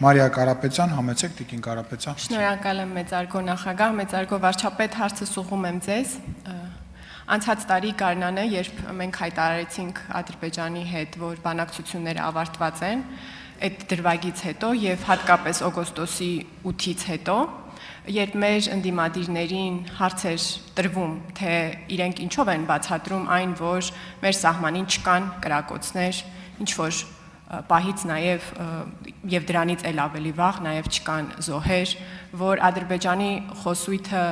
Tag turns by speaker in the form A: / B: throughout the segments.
A: Մարիա Կարապետյան, համեցեք Տիկին Կարապետյան։
B: Շնորհակալ եմ մեծարգո նախագահ, մեծարգո վարչապետ, հարցը ուղղում եմ ձեզ։ Անցած տարի գարնանը, երբ մենք հայտարարեցինք Ադրբեջանի հետ, որ բանակցությունները ավարտված են, այդ դրվագից հետո եւ հատկապես օգոստոսի 8-ից հետո, երբ մեր ընդդիմադիրներին հարց էր տրվում, թե իրենք ինչով են բացատրում այն, որ մեր սահմանին չկան կրակոցներ, ինչ որ պահից նաև եւ դրանից էլ ավելի վաղ նաև չկան զոհեր, որ Ադրբեջանի խոսույթը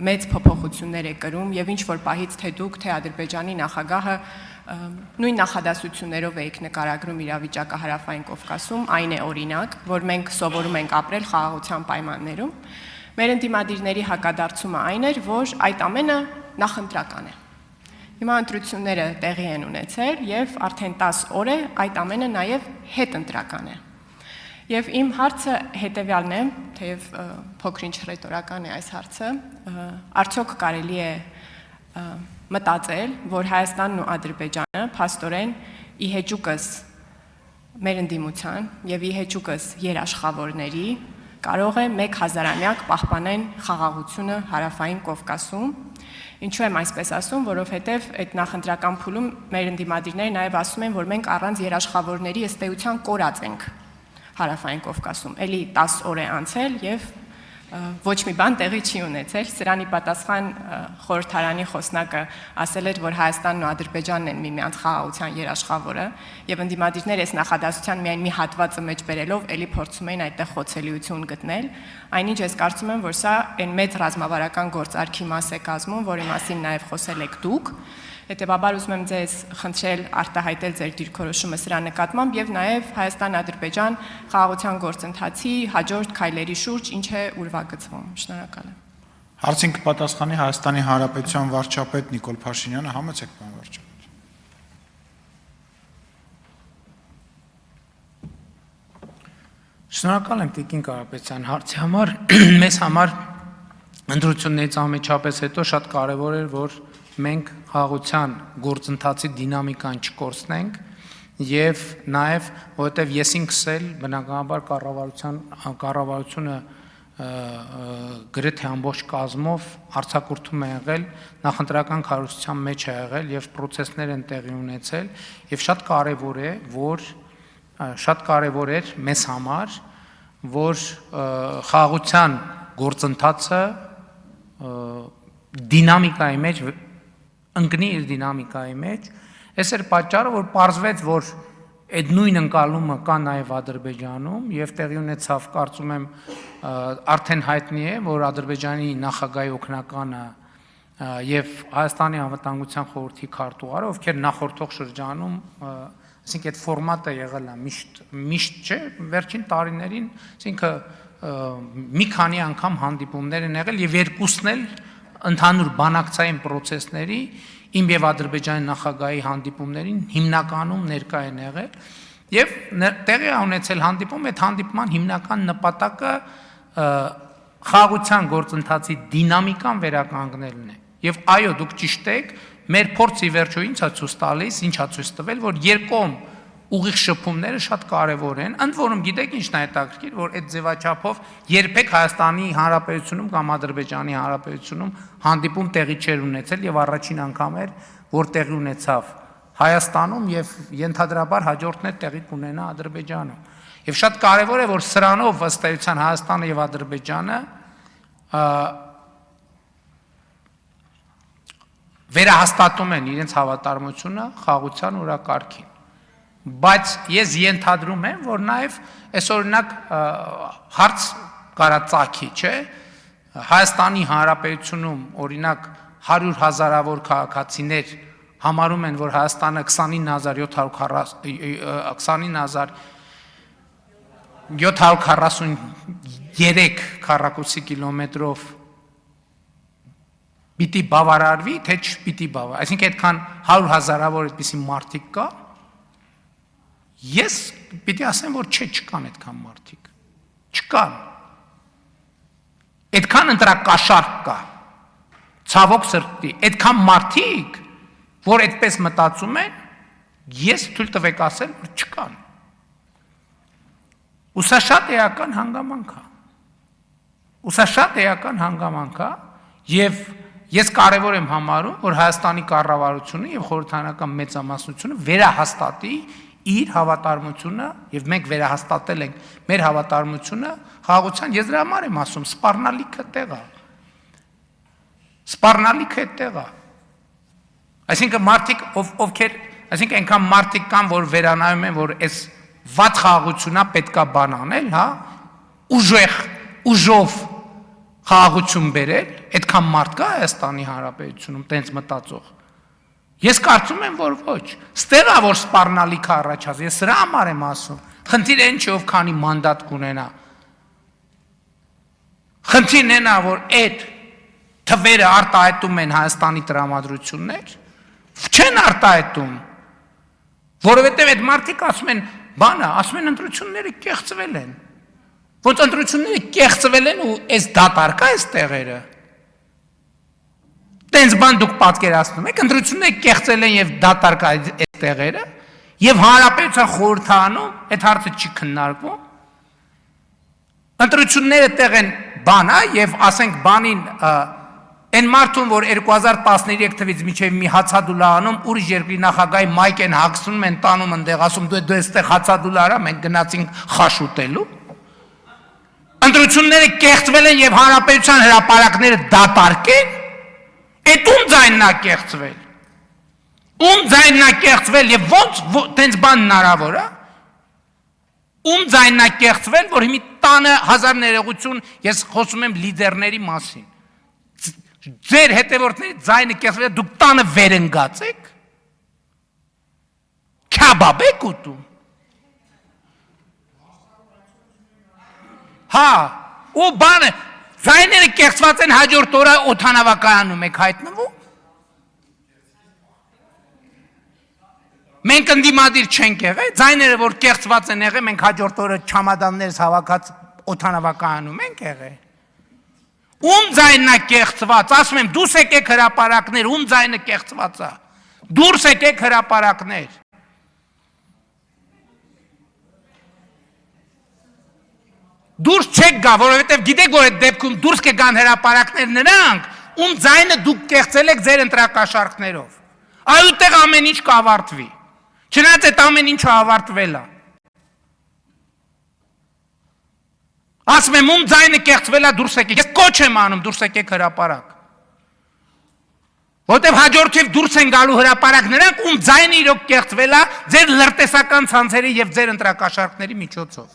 B: մեծ փոփոխություններ է կրում եւ ինչ որ պահից թե դուք թե Ադրբեջանի նախագահը նույն նախադասություններով եք նկարագրում իրավիճակը Հարավային Կովկասում, այն է օրինակ, որ մենք սովորում ենք ապրել խաղաղության պայմաններում։ Մեր ընդդիմադիրների հակադարձումը այն էր, որ այդ ամենը նախընտրական է։ Հիմա ընտրությունները տեղի են ունեցել եւ արդեն 10 օր է այդ ամենը նաեւ հետընտրական է։ Եվ իմ հարցը հետեւյալն է, թեև փոքրինչ ռետորական է այս հարցը, արդյոք կարելի է մտածել, որ Հայաստանն ու Ադրբեջանը փաստորեն ի հեճուկս մեր ընդդիմության եւ ի հեճուկս երաշխավորների կարող է 1000-ամյակ պահպանեն խաղաղությունը Հարավային Կովկասում։ Ինչու եմ այսպես ասում, որովհետև այդ նախընտրական փուլում մեր ընդդիմադիրները նաև ասում են, որ մենք առանց երաշխավորների ըստ էության կորած ենք Հարավային Կովկասում։ Էլի 10 օր է անցել եւ ոչ մի բան տեղի չի ունեցել։ Սրանի պատասխան խորհրդարանի խոսնակը ասել էր, որ Հայաստանն ու Ադրբեջանն են միմյանց խաղաղության երաշխավորը, եւ ընդդիմադիրները այս նախադասության միայն մի հատվածը մեջ բերելով էլի փորձում էին այդտեղ խոցելիություն գտնել։ Այնինչ ես կարծում եմ, որ սա այն մեծ ռազմավարական գործարքի մաս է կազմում, որի մասին նաև խոսել եք դուք։ Հետևաբար ուզում եմ ձեզ խնդրել արտահայտել ձեր դիրքորոշումը սրա նկատմամբ եւ նաեւ Հայաստան-Ադրբեջան խաղաղության գործընթացի հաջորդ քայլերի շուրջ ինչ է ուրվագծվում։ Շնորհակալ եմ։
A: Հարցին կպատասխանի Հայաստանի Հանրապետության վարչապետ Նիկոլ Փաշինյանը, համեցեք պարոն վարչապետ։
C: Շնորհակալ եմ Տիկին Կարապետյան հարցի համար։ Մեզ համար ընտրություններից անմիջապես հետո շատ կարևոր էր, որ մենք խաղաղության գործընթացի դինամիկան չկորցնենք եւ նաեւ որովհետեւ եսին քսել բնականաբար կառավարությունը գրեթե ամբողջ կազմով արձակուրդում է եղել նախընտրական քարոզության մեջ է եղել եւ process-ներ են տեղի ունեցել եւ շատ կարեւոր էր մեզ համար որ խաղաղության գործընթացը դինամիկայի մեջ ընկնի իր դինամիկայի մեջ, այս էր պատճառը, որ պարզվեց, որ այդ նույն ընկալումը կա նաև Ադրբեջանում եւ տեղի ունեցավ, կարծում եմ, արդեն հայտնի է, որ Ադրբեջանի նախագահի օգնականը եւ Հայաստանի անվտանգության խորհրդի քարտուղարը, ովքեր նախորդող շրջանում, այսինքն այդ ֆորմատը եղել է միշտ չէ, վերջին տարիներին, այսինքն մի քանի անգամ հանդիպումներ են եղել եւ երկուսն էլ ընդհանուր բանակցային process-ների իմ եւ Ադրբեջանի նախագահի հանդիպումներին հիմնականում ներկա են եղել եւ տեղի է ունեցել հանդիպում, այդ հանդիպման հիմնական նպատակը խաղաղության գործընթացի դինամիկան վերականգնելն է եւ այո դուք ճիշտ եք, մեր փորձի վերջո ինչ է ցույց տալիս, ինչ է ցույց տվել, որ երկկողմ ուղիղ շփումները շատ կարևոր են, ընդ որում գիտեք ինչն է հետաքրքիր, որ այդ ձևաչափով երբեք Հայաստանի Հանրապետությունում կամ Ադրբեջանի Հանրապետությունում հանդիպում տեղի չէր ունեցել եւ առաջին անգամ էր, որ տեղի ունեցավ Հայաստանում եւ ենթադրաբար հաջորդներ տեղի կունենա Ադրբեջանում։ Եվ շատ կարևոր է, որ սրանով ըստ էության Հայաստանը եւ Ադրբեջանը վերահաստատում են իրենց հավատարմությունը խաղաղության օրակարգին։ Բայց ես ենթադրում եմ, որ նաև այս օրինակ հարց կարա ծագի, չէ, Հայաստանի Հանրապետությունում օրինակ 100,000-ավոր քաղաքացիներ համարում են, որ Հայաստանը 29,743 քառակուսի կիլոմետրով պիտի բավարարվի, թե չպիտի բավարարվի, այսինքն այդքան 100,000-ավոր այդպիսի մարդիկ կա, ես պիտի ասեմ, որ չկան այդքան մարդիկ, չկան, այդքան ընտրակաշարք կա, ցավոք սրտի, այդքան մարդիկ, որ այդպես մտածում են, ես թույլ տվեք ասել, որ չկան, Ու սա շատ էական հանգամանք է, եւ ես կարևոր եմ համարում, որ Հայաստանի կառավարությունը եւ խորհրդարանական մեծամասնությունը վերահաստատի իր հավատարմությունը, եւ մենք վերահաստատել ենք մեր հավատարմությունը խաղաղության, ես դրա համար եմ ասում, սպառնալիքը այդտեղ է։ Այսինքն մարդիկ, այսինքն այնքան մարդիկ կան, որ վերանայում են, որ այս վատ խաղաղությունա պետքա բան անել, հա, ուժով խաղաղություն բերել, այդքան մարդ կա Հայաստանի Հանրապետությունում, տենց մտածող։ Ես կարծում եմ, որ ոչ, ստեղ է, որ սպառնալիքը առաջացած, ես սրա համար եմ ասում, խնդիրը այն չէ, ով քանի մանդատ կունենա, խնդիրն այն է, որ այդ թվերը արտահայտում են Հայաստանի տրամադրություններ, չեն արտահայտում, որովհետև այդ մարդիկ ասում են, ասում են ընտրությունները կեղծվել են, ոնց ընտրությունները կեղծվել են ու այս դատարկա այս տեղերը, տենց բան դուք պատկերացնում եք, ընտրությունները կեղծել են և դատարկա այս տեղերը, և հանրապետության խորհրդարանում այդ հարցը չի քննարկվում, ընտրությունները տեղ են բան, և ասենք բանին Այն մարդուն, որ 2013 թվից մինչև մի հացադուլա անում, ուրիշ երկրի նախագահի մայք են հագցնում, են տանում ընդեղ, ասում դու այստեղ հացադուլա արա, մենք գնացինք խաշ ուտելու։ Ընտրությունները կեղծվել են եւ հանրապետության հրապարակները դատարկեն, այդ ում ձայնն է կեղծվել։ Ում ձայնն է կեղծվել եւ ոնց տենց բան հնարավոր է։ Ում ձայնն է կեղծվել, որ հիմի տանը հազար ներողություն, ես խոսում եմ լիդերների մասին։ Ձեր հետևորդների ձայնը կեղծվել, դուք տանը վերընկած եք, քաբաբ եք ուտում, հա, ու բանը, ձայները կեղծված են հաջորդ օրը օդանավակայանում եք հայտնվում, մենք ընդդիմադիր չենք եղել, ձայները, որ կեղծված են եղել, մենք հաջորդ օրը չամադաններս հավաքած օդանավակայանում ենք եղել, ում ձայնն է կեղծված, ասում եմ, դուրս եկեք հրապարակներ, ում ձայնը կեղծված է, դուրս եկեք հրապարակներ, դուրս չեք գա, որովհետև գիտեք, որ այդ դեպքում դուրս կգան հրապարակներ նրանք, ում ձայնը դուք կեղծել եք ձեր ընտրակաշառքներով, այդտեղ ամեն ինչ կավարտվի, չնայած այդ ամեն ինչը ավարտվել է, ասում եմ, ում ձայնը կեղծվել է դուրս եկեք, ես կոչ եմ անում դուրս եկեք հրապարակ, որտև հաջորդիվ դուրս են գալու հրապարակ նրանք, ում ձայնը իրոք կեղծվել է ձեր լրտեսական ցանցերի և ձեր ընտրակաշառքների միջոցով։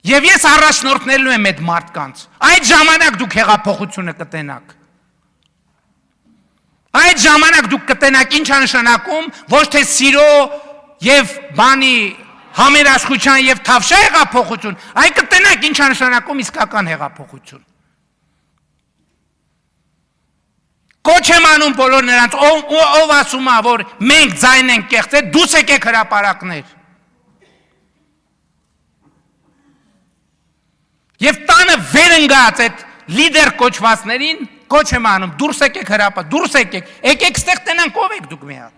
C: Եվ ես առաջնորդնելու եմ այդ մարդկանց, այդ ժամանակ դուք հեղափոխությունը կտենաք։ Այդ ժամանակ դուք կտենաք ինչ է նշանակում, ոչ թե սիրո և բանի համերաշխության և թավշա հեղափոխություն, այ կտենաք ինչ է նշանակում իսկական հեղափոխություն։ Կոչ եմ անում բոլոր նրանց, ով ասում է, որ մենք ձայն ենք կեղծել, դուս եկեք հրապարակներ։ Եվ տանը վերընկած այդ լիդեր կոչվածներին կոչ եմ անում, դուրս եկեք հրապարակ, դուրս եկեք ստեղ տենանք ով եք դուք մի հատ։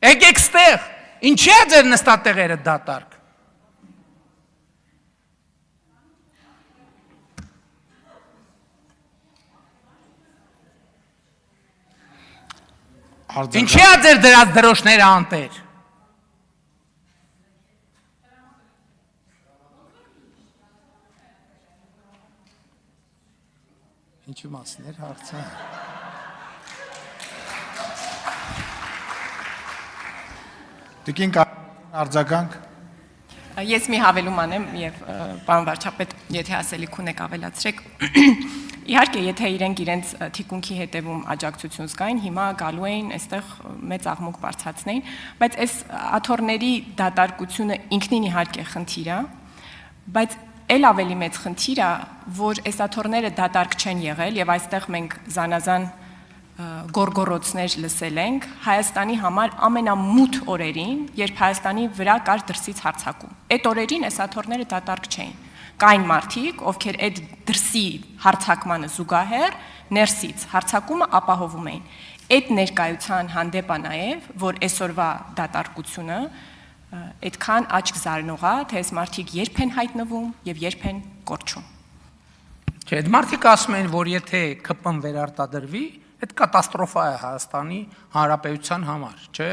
C: Եկեք ստեղ, ինչի է ձեր նստատեղերը դատարկ։ Ինչի է ձեր դրած դրոշները անտեր։ Ինչու մասներ հարցը։
A: Տիկին արձագանք։
B: Ես մի հավելում անեմ և պարոն վարչապետ, եթե ասելիք ունեք ավելացրեք, իհարկե եթե իրենց թիկունքի հետևում աջակցություն զգային, հիմա գալու էին այստեղ մեծ աղմուկ բարձրացնեին, բայց այս աթոռների դատարկությունը ինքնին իհարկե խնդիր է, բայց էլ ավելի մեծ խնդիր է, որ այս աթոռները դատարկ չեն եղել և այստեղ մենք զանազան գորգորոցներ լսել ենք Հայաստանի համար ամենամութ օրերին, երբ Հայաստանի վրա կար դրսից հարձակում։ Այդ օրերին այս աթոռները դատարկ չէին։ Կային մարդիկ, ովքեր այդ դրսի հարձակմանը զուգահեռ ներսից հարձակումը ապահովում էին։ Այդ ներկայության հանդեպ է նաև, որ այսօրվա դատարկությունը այդքան աչք զարնող է, թե այս մարդիկ երբ են հայտնվում եւ երբ են կորչում։
C: Չէ, այդ մարդիկ ասում են, որ եթե ԿՊ-ն վերարտադրվի, այդ կատաստրոֆա է Հայաստանի Հանրապետության համար, չէ՞։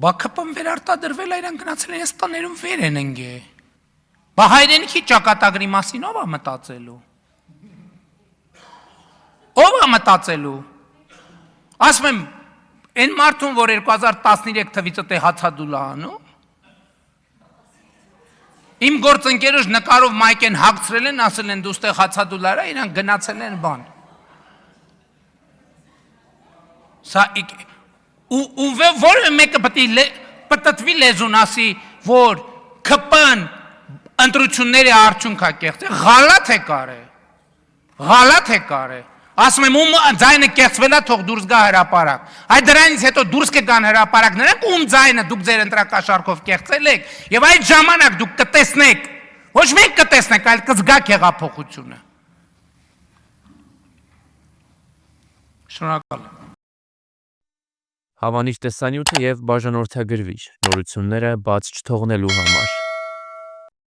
C: Բա ԿՊ-ն վերարտադրվել է, իրան գնացել են այս տներում վեր են ընկե։ Բա հայրենիքի ճակատագրի մասին ով է մտածելու։ Ով է մտածելու։ Ասում եմ, այն մարդուն, որ 2013 թվից է հացադուլ անում, իմ գործընկերոջ նկարով մայք են հագցրել են, ասել են դու ստեղ հացադուլարա, իրան գնացել են բան։ Սա ու որը մեկը պտտվի լեզուն ասի, որ ԿՊ-ն ընտրությունների արդյունք է կեղծել, ղալաթ է կարե։ Ասում եմ, ում ձայնը կեղծվել է, թող դուրս գա հրապարակ։ Այդ դրանից հետո դուրս կգան հրապարակ, նրանք ում ձայնը դուք ձեր ընտրակաշառքով կեղծել եք, եւ այդ ժամանակ դուք կտեսնեք, ոչ մենք կտեսնենք, այլ կզգաք հեղափոխությունը։ Շնորհակալ եմ։
D: Հավանիչ տեսանյութը եւ բաժանորդագրվիչ նորությունները բաց չթողնելու համար։